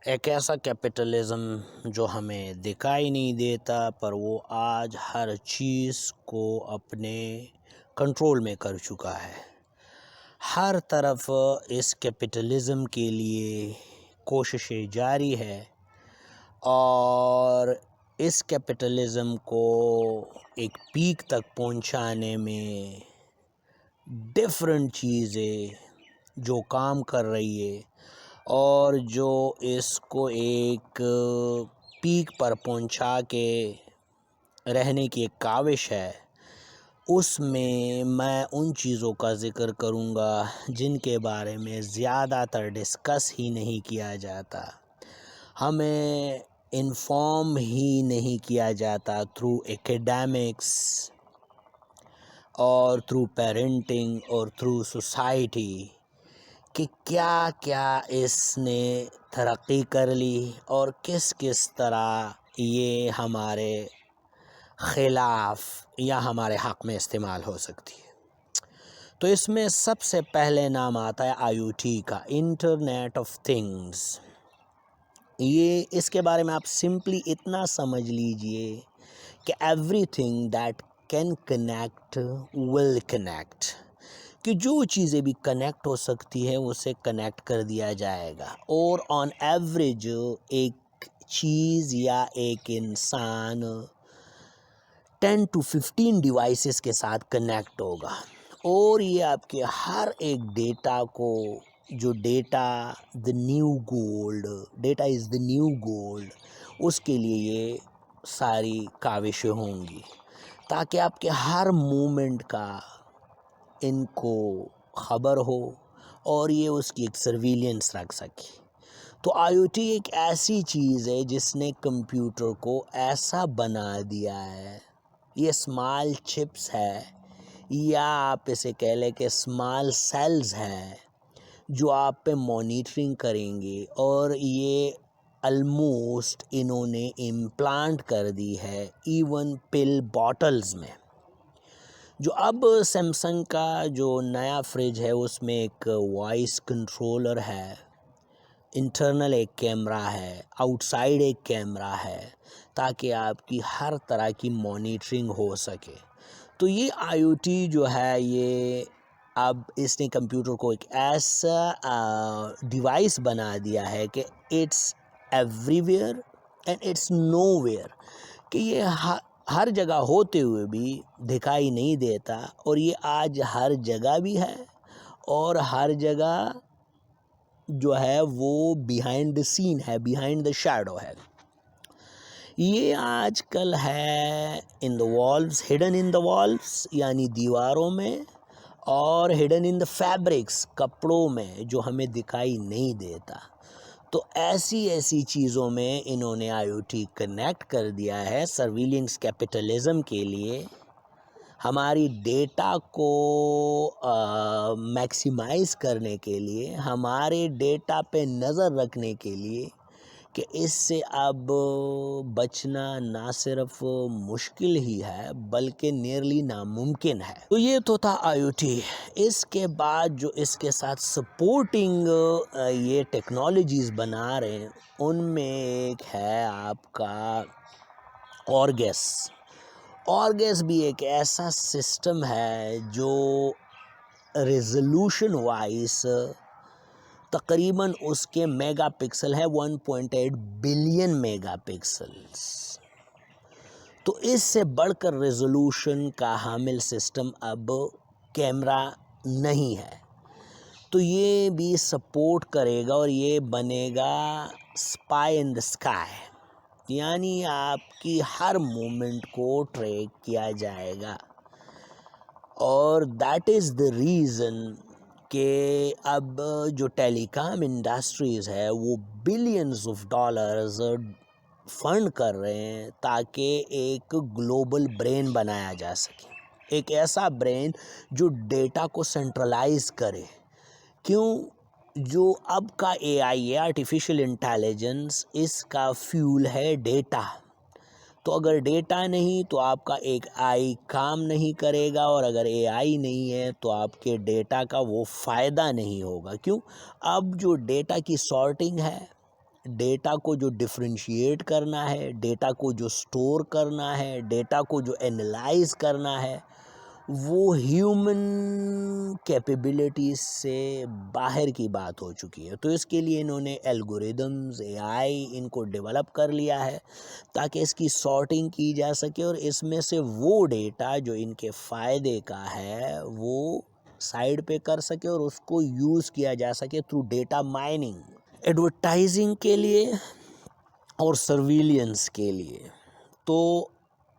ایک ایسا کیپٹلزم جو ہمیں دکھائی نہیں دیتا پر وہ آج ہر چیز کو اپنے کنٹرول میں کر چکا ہے۔ ہر طرف اس کیپٹلزم کے لیے کوششیں جاری ہے اور اس کیپٹلزم کو ایک پیک تک پہنچانے میں ڈیفرنٹ چیزیں جو کام کر رہی ہے اور جو اس کو ایک پیک پر پہنچا کے رہنے کی ایک کاوش ہے، اس میں ان چیزوں کا ذکر کروں گا جن کے بارے میں زیادہ تر ڈسکس ہی نہیں کیا جاتا، ہمیں انفارم ہی نہیں کیا جاتا تھرو ایکیڈیمکس اور تھرو پیرنٹنگ اور تھرو سوسائٹی کہ کیا کیا اس نے ترقی کر لی اور کس کس طرح یہ ہمارے خلاف یا ہمارے حق میں استعمال ہو سکتی ہے۔ تو اس میں سب سے پہلے نام آتا ہے IoT کا، انٹرنیٹ آف تھنگز۔ یہ اس کے بارے میں آپ سمپلی اتنا سمجھ لیجئے کہ every thing that can connect will connect, کہ جو چیزیں بھی کنیکٹ ہو سکتی ہے اسے کنیکٹ کر دیا جائے گا، اور آن ایوریج ایک چیز یا ایک انسان 10 to 15 ڈیوائسز کے ساتھ کنیکٹ ہوگا، اور یہ آپ کے ہر ایک ڈیٹا کو، جو data the new gold, data is the new gold, اس کے لیے یہ ساری کاوشیں ہوں گی تاکہ آپ کے ہر مومنٹ کا ان کو خبر ہو اور یہ اس کی ایک سرویلنس رکھ سکے۔ تو IoT ایک ایسی چیز ہے جس نے کمپیوٹر کو ایسا بنا دیا ہے، یہ اسمال چپس ہے یا آپ اسے کہہ لیں کہ اسمال سیلز ہے جو آپ پہ مانیٹرنگ کریں گے، اور یہ آلموسٹ انہوں نے امپلانٹ کر دی ہے ایون پل باٹلز میں۔ جو اب سیمسنگ کا جو نیا فریج ہے اس میں ایک وائس کنٹرولر ہے، انٹرنل ایک کیمرہ ہے، آؤٹ سائڈ ایک کیمرہ ہے، تاکہ آپ کی ہر طرح کی مانیٹرنگ ہو سکے۔ تو یہ IoT جو ہے یہ اب اس نے کمپیوٹر کو ایک ایسا ڈیوائس بنا دیا ہے کہ it's everywhere and it's nowhere, کہ یہ ہر جگہ ہوتے ہوئے بھی دکھائی نہیں دیتا، اور یہ آج ہر جگہ بھی ہے اور ہر جگہ جو ہے وہ بیہائنڈ دا سین ہے، بیہائنڈ دا شیڈو ہے۔ یہ آج کل ہے in the walls, hidden in the walls یعنی دیواروں میں، اور ہڈن ان دا فیبرکس کپڑوں میں جو ہمیں دکھائی نہیں دیتا۔ تو ایسی چیزوں میں انہوں نے IoT کنیکٹ کر دیا ہے سرویلنس کیپٹلزم کے لیے، ہماری ڈیٹا کو میکسیمائز کرنے کے لیے، ہمارے ڈیٹا پہ نظر رکھنے کے لیے، کہ اس سے اب بچنا نہ صرف مشکل ہی ہے بلکہ نیرلی ناممکن ہے۔ تو یہ تو تھا IoT۔ اس کے بعد جو اس کے ساتھ سپورٹنگ یہ ٹیکنالوجیز بنا رہے ہیں ان میں ایک ہے آپ کا آرگس۔ آرگس بھی ایک ایسا سسٹم ہے جو ریزولوشن وائز تقریباً اس کے میگا پکسل ہے 1.8 بلین میگا پکسلز، تو اس سے بڑھ کر ریزولوشن کا حامل سسٹم اب کیمرہ نہیں ہے۔ تو یہ بھی سپورٹ کرے گا اور یہ بنے گا اسپائی ان دا اسکائی، یعنی آپ کی ہر مومنٹ کو ٹریک کیا جائے گا، اور دیٹ از دا ریزن کہ اب جو ٹیلی کام انڈسٹریز ہے وہ بلینز آف ڈالرز فنڈ کر رہے ہیں تاکہ ایک گلوبل برین بنایا جا سکے، ایک ایسا برین جو ڈیٹا کو سینٹرلائز کرے۔ کیوں؟ جو اب کا AI ہے، آرٹیفیشل انٹیلیجنس، اس کا فیول ہے ڈیٹا۔ تو اگر ڈیٹا نہیں تو آپ کا ایک AI کام نہیں کرے گا، اور اگر AI نہیں ہے تو آپ کے ڈیٹا کا وہ فائدہ نہیں ہوگا۔ کیوں؟ اب جو ڈیٹا کی سارٹنگ ہے، ڈیٹا کو جو ڈفرینشیٹ کرنا ہے، ڈیٹا کو جو سٹور کرنا ہے، ڈیٹا کو جو اینالائز کرنا ہے، وہ ہیومن کیپیبلٹیز سے باہر کی بات ہو چکی ہے۔ تو اس کے لیے انہوں نے الگوریدمز، اے آئی ان کو ڈیولپ کر لیا ہے تاکہ اس کی سارٹنگ کی جا سکے اور اس میں سے وہ ڈیٹا جو ان کے فائدے کا ہے وہ سائڈ پہ کر سکے اور اس کو یوز کیا جا سکے تھرو ڈیٹا مائننگ، ایڈورٹائزنگ کے لیے اور سرویلینس کے لیے۔ تو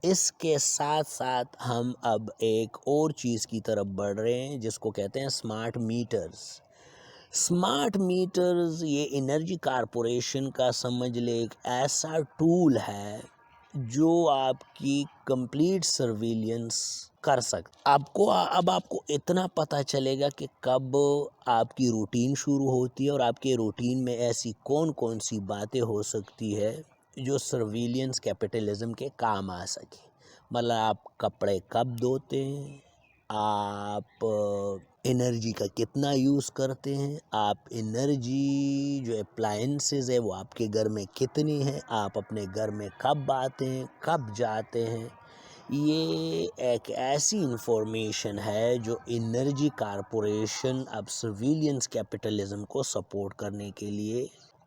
اس کے ساتھ ساتھ ہم اب ایک اور چیز کی طرف بڑھ رہے ہیں جس کو کہتے ہیں سمارٹ میٹرز۔ سمارٹ میٹرز یہ انرجی کارپوریشن کا سمجھ لے ایک ایسا ٹول ہے جو آپ کی کمپلیٹ سرویلینس کر سکتا۔ آپ کو اتنا پتہ چلے گا کہ کب آپ کی روٹین شروع ہوتی ہے اور آپ کے روٹین میں ایسی کون کون سی باتیں ہو سکتی ہے جو سرویلینس کیپٹلزم کے کام آ سکے۔ مطلب آپ کپڑے کب دھوتے ہیں، آپ انرجی کا کتنا یوز کرتے ہیں، آپ انرجی جو اپلائنسز ہے وہ آپ کے گھر میں کتنی ہے، آپ اپنے گھر میں کب آتے ہیں، کب جاتے ہیں۔ یہ ایک ایسی انفارمیشن ہے جو انرجی کارپوریشن اب سرویلینس کیپٹلزم کو سپورٹ کرنے کے لیے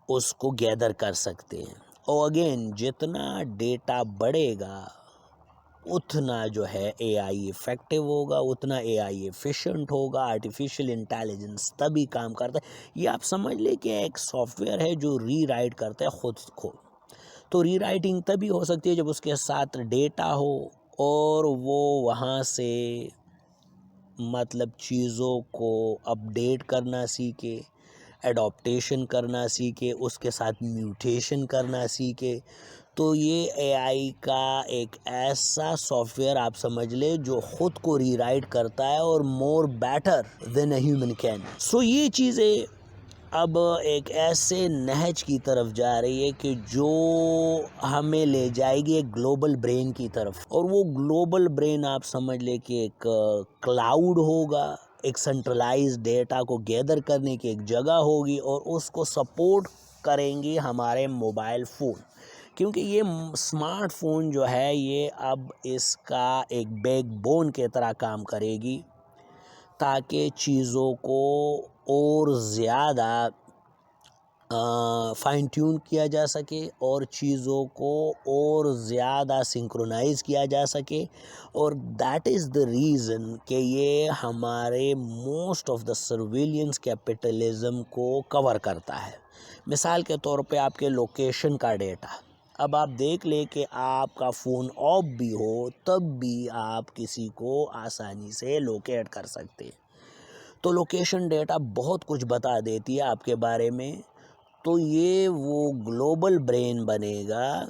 اس کو گیدر کر سکتے ہیں۔ اور اگین جتنا ڈیٹا بڑھے گا اتنا جو ہے اے آئی افیکٹو ہوگا، اتنا اے آئی ایفیشینٹ ہوگا۔ آرٹیفیشل انٹیلیجنس تبھی کام کرتا ہے۔ یہ آپ سمجھ لیں کہ ایک سافٹ ویئر ہے جو ری رائٹ کرتا ہے خود کو۔ تو ری رائٹنگ تبھی ہو سکتی ہے جب اس کے ساتھ ڈیٹا ہو اور وہ وہاں سے مطلب چیزوں کو اپڈیٹ کرنا سیکھے، ایڈاپٹیشن کرنا سیکھے، اس کے ساتھ میوٹیشن کرنا سیکھے۔ تو یہ اے آئی کا ایک ایسا سافٹ ویئر آپ سمجھ لے جو خود کو ری رائٹ کرتا ہے اور more better than a human can. So یہ چیزیں اب ایک ایسے نہج کی طرف جا رہی ہے کہ جو ہمیں لے جائے گی ایک گلوبل برین کی طرف، اور وہ گلوبل برین آپ سمجھ لے کہ ایک کلاؤڈ ہوگا، ایک سینٹرلائز ڈیٹا کو گیدر کرنے کی ایک جگہ ہوگی اور اس کو سپورٹ کریں گی ہمارے موبائل فون، کیونکہ یہ سمارٹ فون جو ہے یہ اب اس کا ایک بیک بون کے طرح کام کرے گی تاکہ چیزوں کو اور زیادہ فائن ٹیون کیا جا سکے اور چیزوں کو اور زیادہ سنکرونائز کیا جا سکے۔ اور دیٹ از دا ریزن کہ یہ ہمارے most of the surveillance capitalism کو کور کرتا ہے۔ مثال کے طور پہ آپ کے لوکیشن کا ڈیٹا، اب آپ دیکھ لیں کہ آپ کا فون آف بھی ہو تب بھی آپ کسی کو آسانی سے لوکیٹ کر سکتے ہیں۔ تو لوکیشن ڈیٹا بہت کچھ بتا دیتی ہے آپ کے بارے میں۔ تو یہ وہ گلوبل برین بنے گا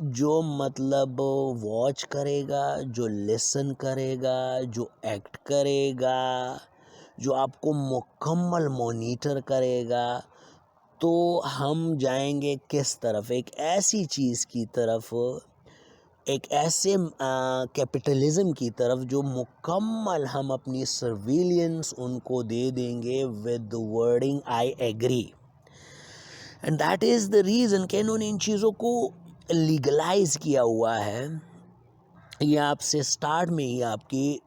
جو مطلب واچ کرے گا، جو لسن کرے گا، جو ایکٹ کرے گا، جو آپ کو مکمل مانیٹر کرے گا۔ تو ہم جائیں گے کس طرف؟ ایک ایسی چیز کی طرف، ایک ایسے کیپٹلزم کی طرف جو مکمل ہم اپنی سرویلینس ان کو دے دیں گے with the wording I agree. And that is the reason کہ انہوں نے ان چیزوں کو لیگلائز کیا ہوا ہے۔ یہ آپ سے سٹارٹ میں ہی آپ کی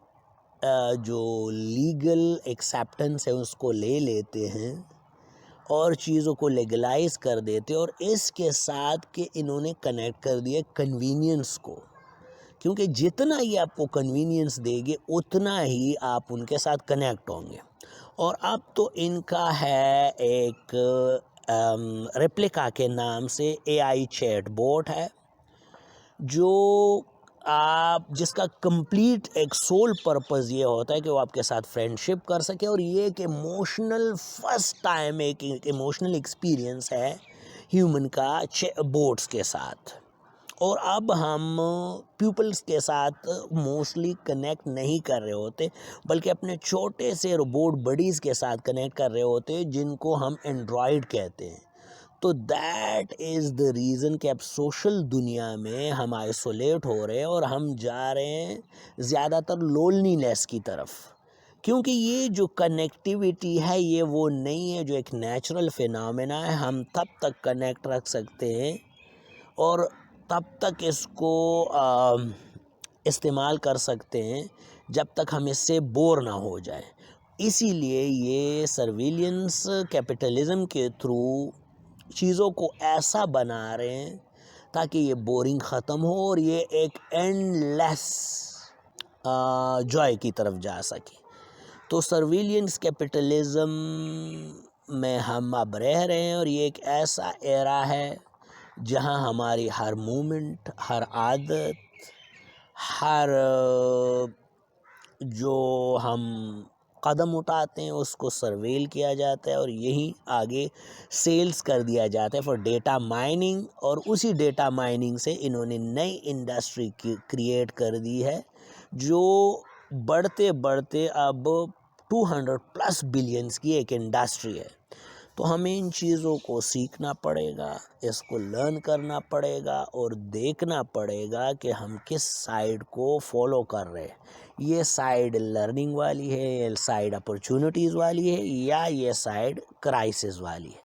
جو لیگل ایکسیپٹنس ہے اس کو لے لیتے ہیں اور چیزوں کو لیگلائز کر دیتے، اور اس کے ساتھ کہ انہوں نے کنیکٹ کر دیا کنوینئنس کو، کیونکہ جتنا ہی آپ کو کنوینئنس دے گے اتنا ہی آپ ان کے ساتھ کنیکٹ ہوں گے۔ اور اب تو ان کا ہے ایک ریپلیکا کے نام سے اے آئی چیٹ بوٹ ہے جو جس کا کمپلیٹ ایک سول پرپز یہ ہوتا ہے کہ وہ آپ کے ساتھ فرینڈشپ کر سکے، اور یہ ایک ایموشنل فرسٹ ٹائم ایک ایموشنل ایکسپیرینس ہے ہیومن کا بوٹس کے ساتھ۔ اور اب ہم پیپلز کے ساتھ موسٹلی کنیکٹ نہیں کر رہے ہوتے بلکہ اپنے چھوٹے سے روبوٹ بڈیز کے ساتھ کنیکٹ کر رہے ہوتے جن کو ہم اینڈرائڈ کہتے ہیں۔ تو دیٹ از دا ریزن کہ اب سوشل دنیا میں ہم آئسولیٹ ہو رہے ہیں اور ہم جا رہے ہیں زیادہ تر لونلی نیس کی طرف، کیونکہ یہ جو کنیکٹیویٹی ہے یہ وہ نہیں ہے جو ایک نیچرل فینامنا ہے. ہم تب تک کنیکٹ رکھ سکتے ہیں اور تب تک اس کو استعمال کر سکتے ہیں جب تک ہم اس سے بور نہ ہو جائیں. اسی لیے یہ سرویلنس کیپٹلزم کے تھرو چیزوں کو ایسا بنا رہے ہیں تاکہ یہ بورنگ ختم ہو اور یہ ایک اینڈ لیس جوائے کی طرف جا سکے. تو سرویلنس کیپٹلزم میں ہم اب رہ رہے ہیں اور یہ ایک ایسا ایرا ہے جہاں ہماری ہر مومنٹ، ہر عادت، ہر جو ہم قدم اٹھاتے ہیں اس کو سرویل کیا جاتا ہے اور یہی آگے سیلز کر دیا جاتا ہے فار ڈیٹا مائننگ. اور اسی ڈیٹا مائننگ سے انہوں نے نئی انڈسٹری کریٹ کر دی ہے جو بڑھتے بڑھتے اب 200+ بلینز کی ایک انڈسٹری ہے. تو ہمیں ان چیزوں کو سیکھنا پڑے گا، اس کو لرن کرنا پڑے گا اور دیکھنا پڑے گا کہ ہم کس سائیڈ کو فالو کر رہے ہیں. یہ سائیڈ لرننگ والی ہے، یہ سائیڈ اپرچونٹیز والی ہے، یا یہ سائیڈ کرائسس والی ہے.